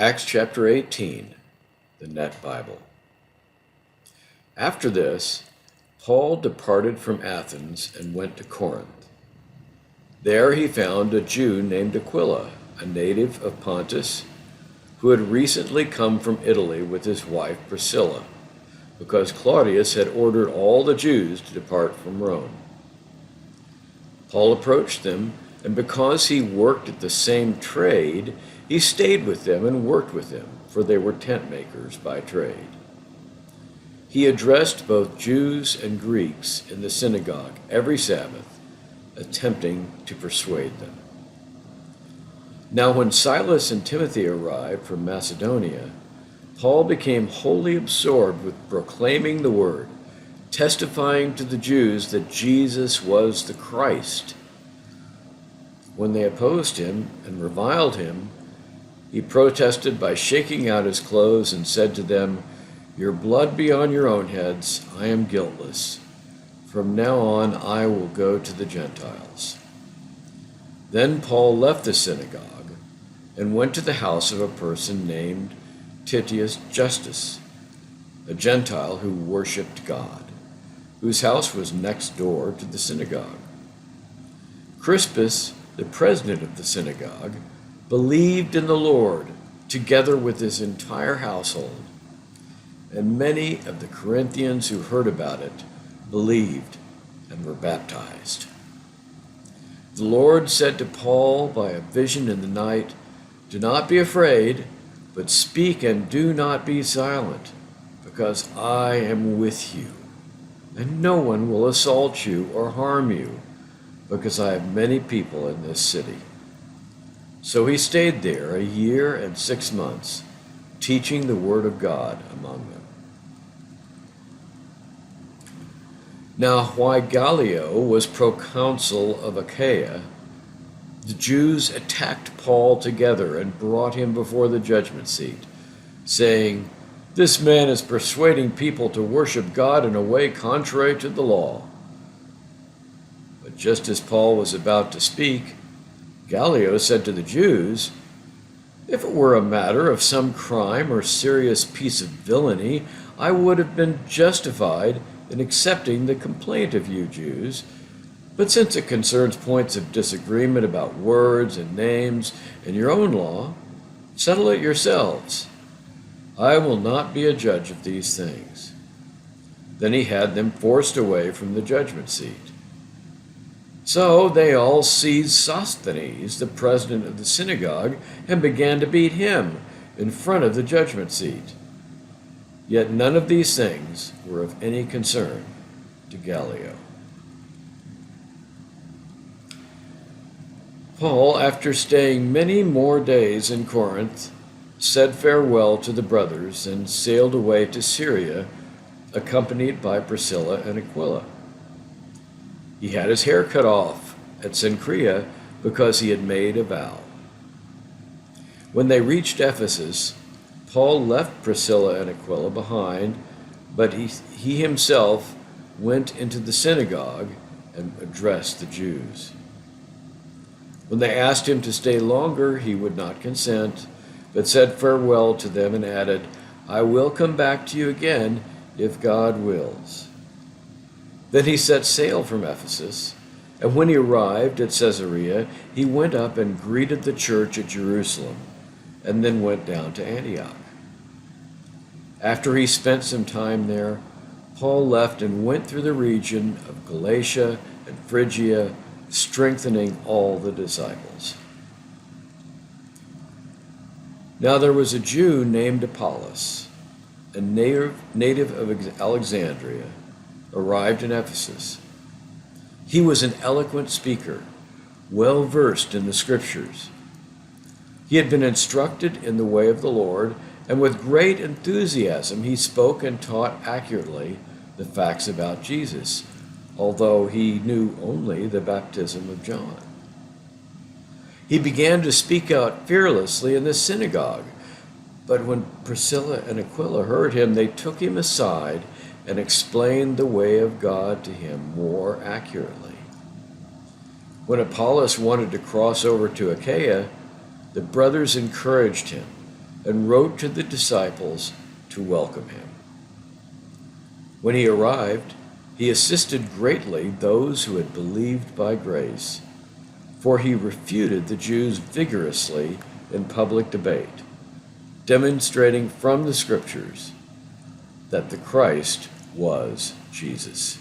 Acts chapter 18, the Net Bible. After this, Paul departed from Athens and went to Corinth. There he found a Jew named Aquila, a native of Pontus, who had recently come from Italy with his wife Priscilla, because Claudius had ordered all the Jews to depart from Rome. Paul approached them, and because he worked at the same trade, he stayed with them and worked with them, for they were tent makers by trade. He addressed both Jews and Greeks in the synagogue every Sabbath, attempting to persuade them. Now when Silas and Timothy arrived from Macedonia, Paul became wholly absorbed with proclaiming the word, testifying to the Jews that Jesus was the Christ. When they opposed him and reviled him, he protested by shaking out his clothes and said to them, "Your blood be on your own heads. I am guiltless. From now on I will go to the Gentiles." Then Paul left the synagogue and went to the house of a person named Titius Justus, a Gentile who worshipped God, whose house was next door to the synagogue. Crispus, the president of the synagogue, believed in the Lord together with his entire household, and many of the Corinthians who heard about it believed and were baptized. The Lord said to Paul by a vision in the night, "Do not be afraid, but speak and do not be silent, because I am with you, and no one will assault you or harm you, because I have many people in this city." So he stayed there 1 year and 6 months, teaching the word of God among them. Now, while Gallio was proconsul of Achaia, the Jews attacked Paul together and brought him before the judgment seat, saying, "This man is persuading people to worship God in a way contrary to the law." But just as Paul was about to speak, Gallio said to the Jews, "If it were a matter of some crime or serious piece of villainy, I would have been justified in accepting the complaint of you Jews. But since it concerns points of disagreement about words and names and your own law, settle it yourselves. I will not be a judge of these things." Then he had them forced away from the judgment seat. So they all seized Sosthenes, the president of the synagogue, and began to beat him in front of the judgment seat. Yet none of these things were of any concern to Gallio. Paul, after staying many more days in Corinth, said farewell to the brothers and sailed away to Syria, accompanied by Priscilla and Aquila. He had his hair cut off at Cenchrea because he had made a vow. When they reached Ephesus, Paul left Priscilla and Aquila behind, but he himself went into the synagogue and addressed the Jews. When they asked him to stay longer, he would not consent, but said farewell to them and added, "I will come back to you again if God wills." Then he set sail from Ephesus, and when he arrived at Caesarea, he went up and greeted the church at Jerusalem, and then went down to Antioch. After he spent some time there, Paul left and went through the region of Galatia and Phrygia, strengthening all the disciples. Now there was a Jew named Apollos, a native of Alexandria, arrived in Ephesus. He was an eloquent speaker, well versed in the scriptures. He had been instructed in the way of the Lord, and with great enthusiasm he spoke and taught accurately the facts about Jesus, although he knew only the baptism of John. He began to speak out fearlessly in the synagogue, but when Priscilla and Aquila heard him, they took him aside and explained the way of God to him more accurately. When Apollos wanted to cross over to Achaia, the brothers encouraged him, and wrote to the disciples to welcome him. When he arrived, he assisted greatly those who had believed by grace, for he refuted the Jews vigorously in public debate, demonstrating from the Scriptures that the Christ was Jesus.